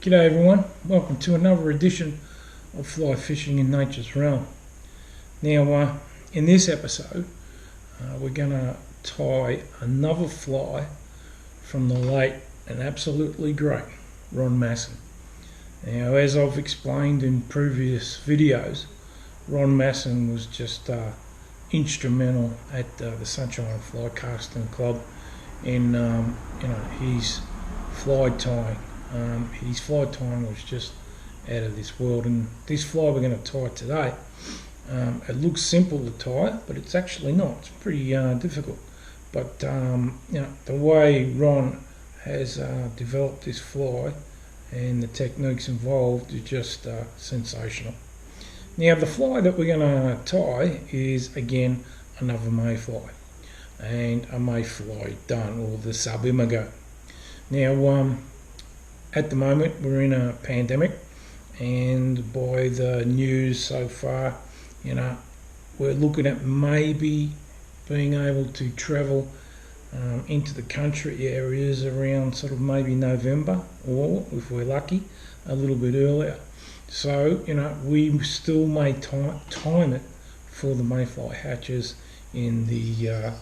G'day everyone, welcome to another edition of Fly Fishing in Nature's Realm. Now in this episode we're going to tie another fly from the late and absolutely great Ron Masson. Now, as I've explained in previous videos, Ron Masson was just instrumental at the Sunshine Fly Casting Club in his fly tying. His fly tying was just out of this world, and this fly we're going to tie today, it looks simple to tie, but it's actually not. It's pretty difficult. But the way Ron has developed this fly and the techniques involved is just sensational. Now, the fly that we're going to tie is again another mayfly, and a Mayfly Dun, or the sub-imago. Now, at the moment we're in a pandemic, and by the news so far, we're looking at maybe being able to travel into the country areas around sort of maybe November, or if we're lucky, a little bit earlier. So we still may time it for the mayfly hatches in the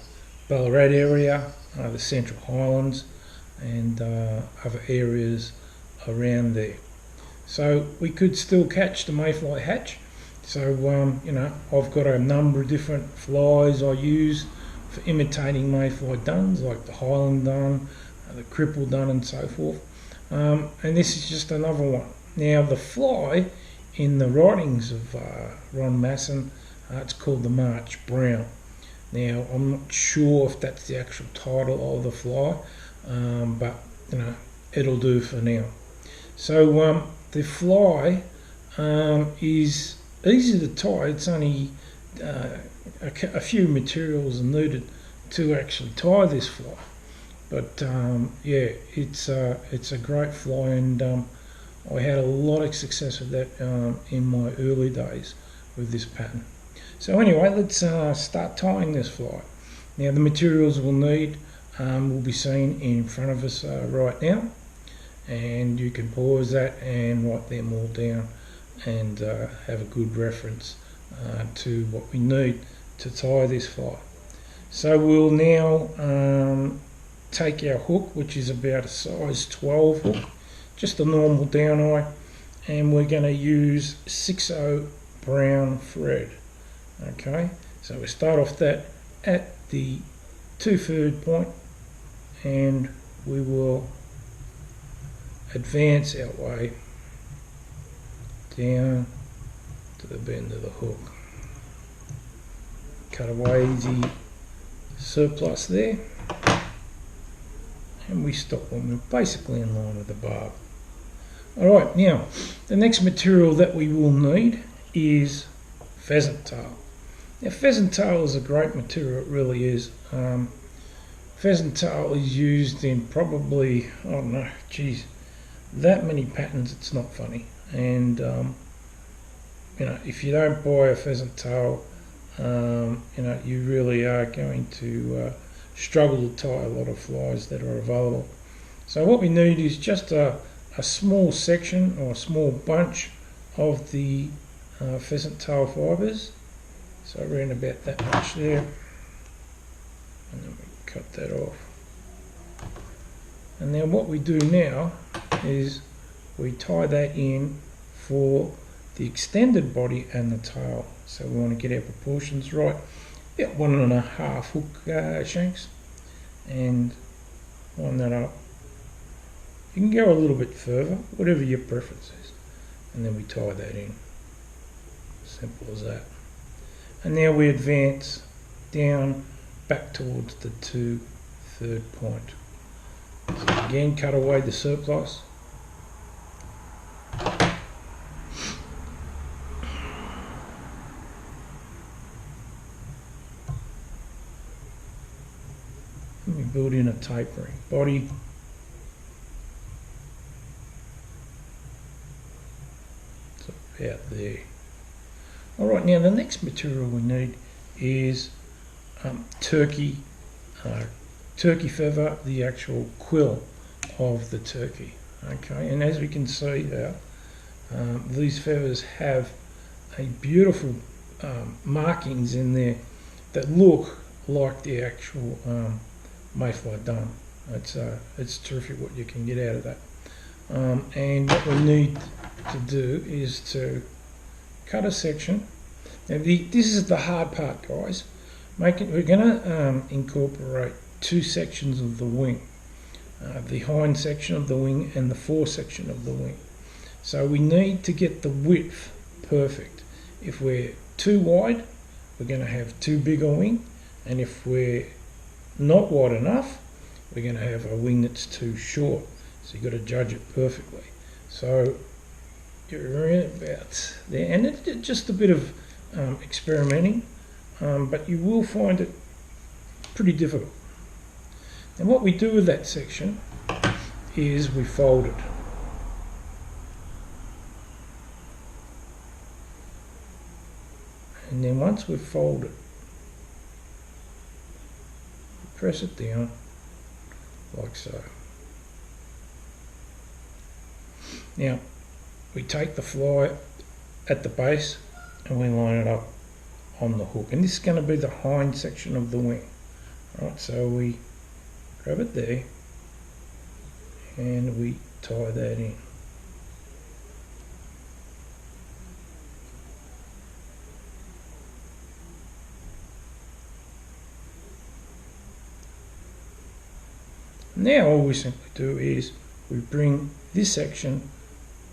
Ballarat area, the Central Highlands, and other areas around there. So we could still catch the mayfly hatch. So I've got a number of different flies I use for imitating mayfly duns, like the Highland dun, the cripple dun, and so forth. And this is just another one. Now, the fly in the writings of Ron Masson, it's called the March Brown. Now, I'm not sure if that's the actual title of the fly, but it'll do for now. So the fly is easy to tie. It's only a few materials are needed to actually tie this fly. But yeah, it's a great fly, and I had a lot of success with that in my early days with this pattern. So anyway, let's start tying this fly. Now, the materials we'll need will be seen in front of us right now, and you can pause that and write them all down and have a good reference to what we need to tie this fly. So we'll now take our hook, which is about a size 12 hook, just a normal down eye, and we're going to use 6/0 brown thread. Okay, so we start off that at the 2/3 point, and we will advance our way down to the bend of the hook. Cut away the surplus there, and we stop when we're basically in line with the barb. Alright, now the next material that we will need is pheasant tail. Now, pheasant tail is a great material, it really is. Pheasant tail is used in probably, I don't know, that many patterns, it's not funny. And if you don't buy a pheasant tail, you really are going to struggle to tie a lot of flies that are available. So what we need is just a small section or a small bunch of the pheasant tail fibres. So around about that much there, and then we cut that off. And then what we do now is we tie that in for the extended body and the tail. So we want to get our proportions right, about 1.5 hook shanks, and line that up. You can go a little bit further, whatever your preference is, and then we tie that in. Simple as that. And now we advance down back towards the 2/3 point. So again, cut away the surplus. And we build in a tapering body. So about there. Alright, now the next material we need is turkey feather, the actual quill of the turkey. Okay, and as we can see there, these feathers have a beautiful markings in there that look like the actual Mayfly Dun. It's terrific what you can get out of that. And what we need to do is to cut a section. Now this is the hard part, guys. We're going to incorporate two sections of the wing. The hind section of the wing and the fore section of the wing. So we need to get the width perfect. If we're too wide, we're going to have too big a wing, and if we're not wide enough, we're going to have a wing that's too short. So you've got to judge it perfectly. So you're in about there, and it's just a bit of experimenting, but you will find it pretty difficult. And what we do with that section is we fold it. And then once we've folded, press it down like so. Now we take the fly at the base and we line it up on the hook, and this is going to be the hind section of the wing. Alright, so we grab it there and we tie that in. Now all we simply do is we bring this section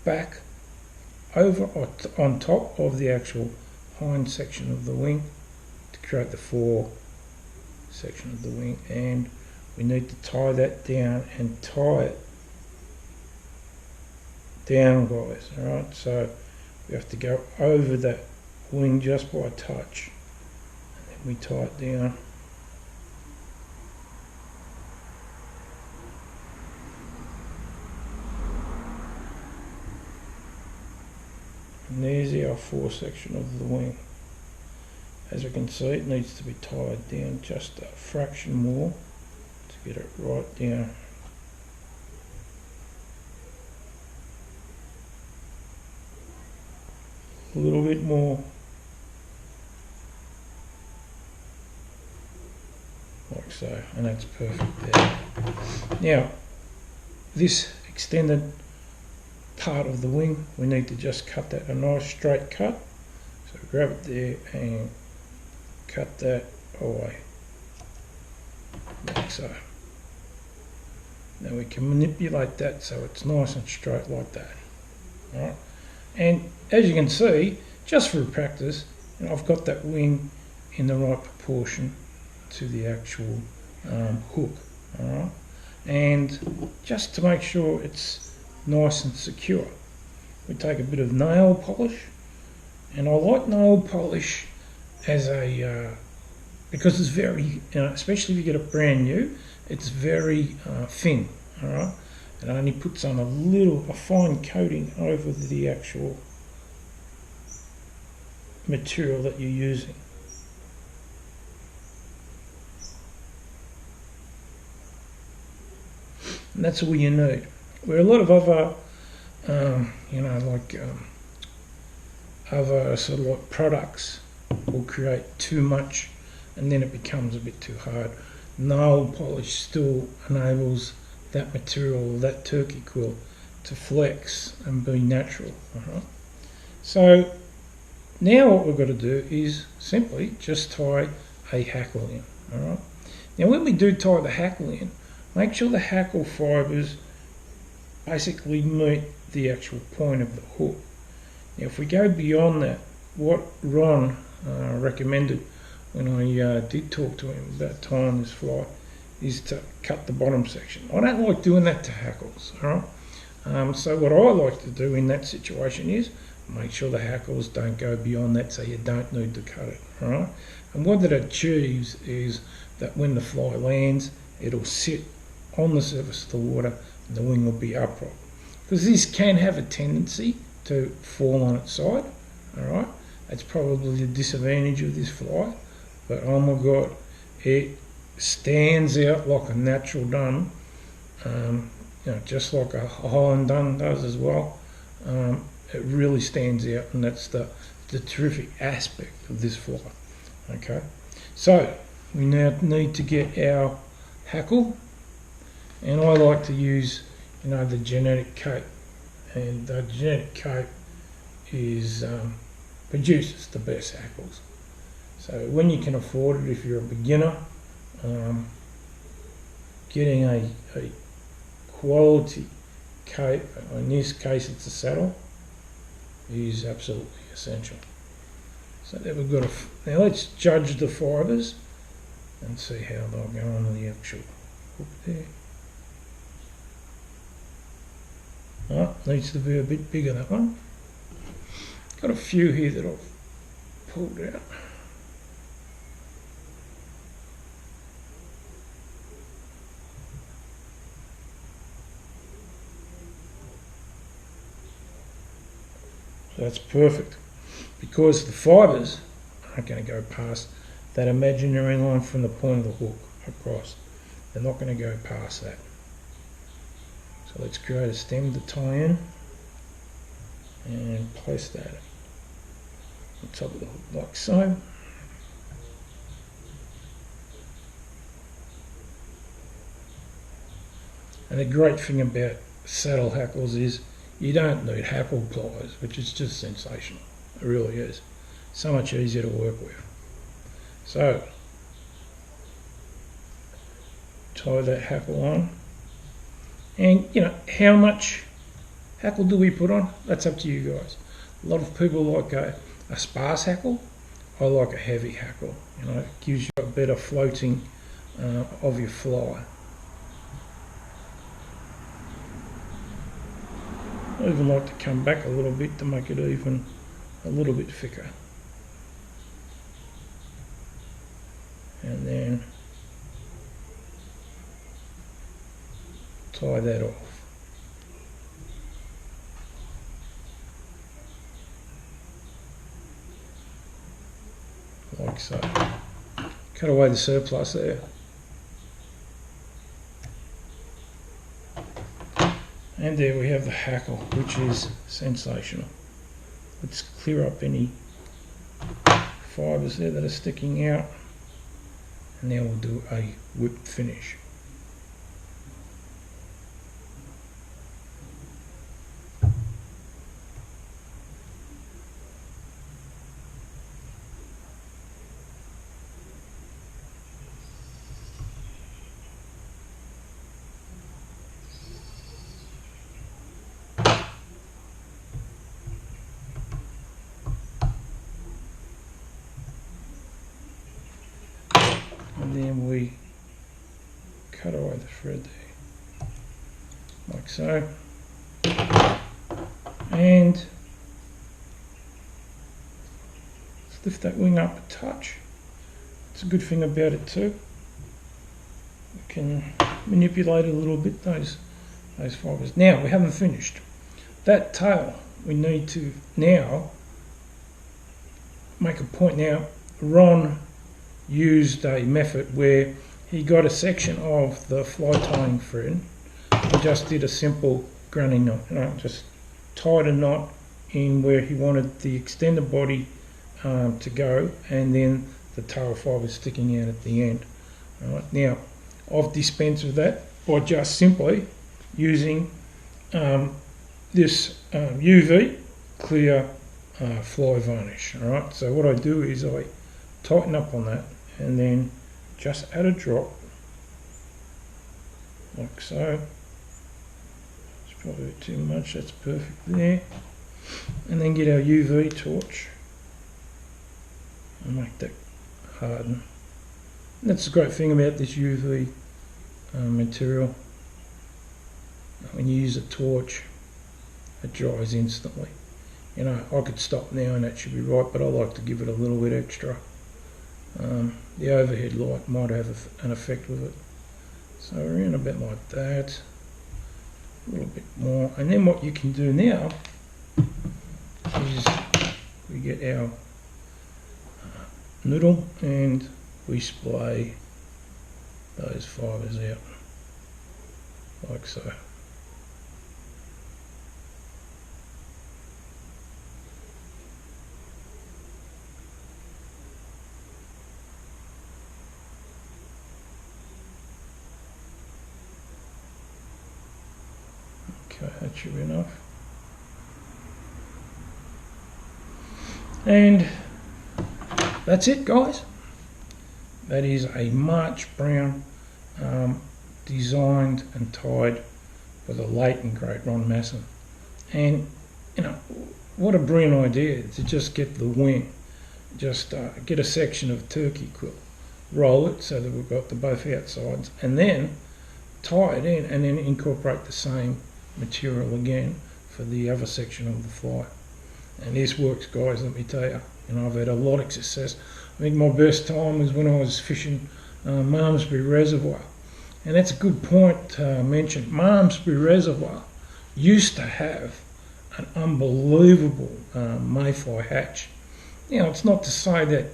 back over on top of the actual hind section of the wing to create the fore section of the wing, and we need to tie that down and tie it down, guys. Alright, so we have to go over that wing just by a touch, and then we tie it down. And there's our fore section of the wing. As you can see, it needs to be tied down just a fraction more to get it right down. A little bit more. Like so, and that's perfect there. Now, this extended part of the wing, we need to just cut that a nice straight cut. So grab it there and cut that away like so. Now we can manipulate that so it's nice and straight like that. Alright, and as you can see, just for practice, I've got that wing in the right proportion to the actual hook. Alright, and just to make sure it's nice and secure, we take a bit of nail polish, and I like nail polish as a because it's very, especially if you get it brand new, it's very thin. All right, it only puts on a fine coating over the actual material that you're using. And that's all you need. Where a lot of other, other sort of like products will create too much, and then it becomes a bit too hard. Nail polish still enables that material, that turkey quill, to flex and be natural. So now what we've got to do is simply just tie a hackle in. Alright. Now when we do tie the hackle in, make sure the hackle fibres basically meet the actual point of the hook. Now if we go beyond that, what Ron recommended when I did talk to him about tying this fly is to cut the bottom section. I don't like doing that to hackles. Alright. So what I like to do in that situation is make sure the hackles don't go beyond that, so you don't need to cut it. Alright. And what that achieves is that when the fly lands, it'll sit on the surface of the water and the wing will be upright. Because this can have a tendency to fall on its side. Alright, that's probably the disadvantage of this fly, but oh my god, it stands out like a natural dun. just like a Highland Dun does as well. It really stands out, and that's the terrific aspect of this fly. Okay, so we now need to get our hackle, and I like to use the genetic cape, and the genetic cape is produces the best hackles. So when you can afford it, if you're a beginner, getting a quality cape, in this case it's a saddle, is absolutely essential. So there we've got now let's judge the fibres and see how they'll go on the actual hook there. Oh, needs to be a bit bigger, that one. Got a few here that I've pulled out. So that's perfect, because the fibres aren't going to go past that imaginary line from the point of the hook across. They're not going to go past that. So let's create a stem to tie in and place that on top of the hook like so. And the great thing about saddle hackles is you don't need hackle pliers, which is just sensational. It really is. So much easier to work with. So, tie that hackle on. And, how much hackle do we put on? That's up to you guys. A lot of people like a sparse hackle. I like a heavy hackle. It gives you a better floating of your fly. I even like to come back a little bit to make it even a little bit thicker. And then tie that off. Like so. Cut away the surplus there. And there we have the hackle, which is sensational. Let's clear up any fibres there that are sticking out. And now we'll do a whip finish. And then we cut away the thread there, like so. And let's lift that wing up a touch. It's a good thing about it too. We can manipulate it a little bit, those fibres. Now, we haven't finished. That tail, we need to now make a point. Now, Ron used a method where he got a section of the fly tying thread and just did a simple granny knot. Just tied a knot in where he wanted the extended body to go, and then the tail fibre sticking out at the end. Alright, now I've dispensed with that by just simply using this UV clear fly varnish. Alright, so what I do is I tighten up on that and then just add a drop like so. It's probably a bit too much, that's perfect there. And then get our UV torch and make that harden. And that's the great thing about this UV material. When you use a torch, it dries instantly. I could stop now and that should be right, but I like to give it a little bit extra. The overhead light might have an effect with it. So around about like that, a little bit more. And then what you can do now is we get our noodle and we splay those fibres out like so. should be enough. And that's it, guys. That is a March brown, designed and tied by the late and great Ron Masson. And you know, what a brilliant idea to just get the wing, just get a section of turkey quilt, roll it so that we've got both outsides, and then tie it in, and then incorporate the same material again for the other section of the fly. And this works, guys, let me tell you. You know, I've had a lot of success. I think my best time was when I was fishing Malmesbury Reservoir. And that's a good point to mention. Malmesbury Reservoir used to have an unbelievable mayfly hatch. You know, it's not to say that,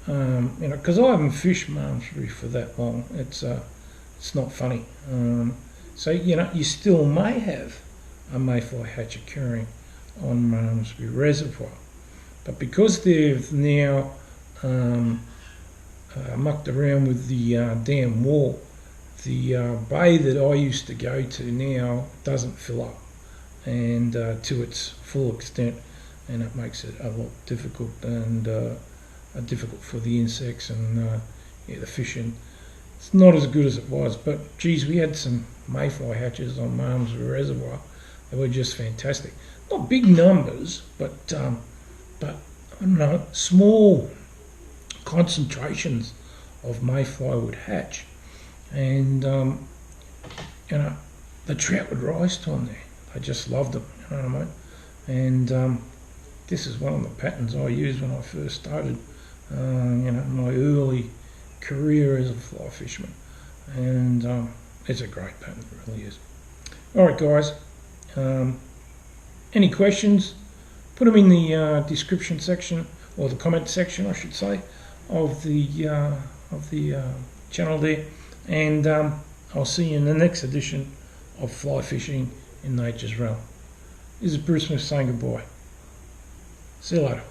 you know, because I haven't fished Malmesbury for that long. It's not funny. So, you know, you still may have a mayfly hatch occurring on Malmesbury Reservoir. But because they've now mucked around with the dam wall, the bay that I used to go to now doesn't fill up and to its full extent, and it makes it a lot difficult and difficult for the insects and yeah, the fishing. It's not as good as it was, but geez, we had some mayfly hatches on Malmesbury Reservoir. They were just fantastic. Not big numbers, but I don't know, small concentrations of mayfly would hatch, and you know, the trout would rise to them there. I just loved them, you know what I mean? And this is one of the patterns I used when I first started, you know, my early career as a fly fisherman, and it's a great pattern, it really is. All right, guys. Any questions? Put them in the description section, or the comment section, I should say, of the channel there. And I'll see you in the next edition of Fly Fishing in Nature's Realm. This is Bruce Smith saying goodbye. See you later.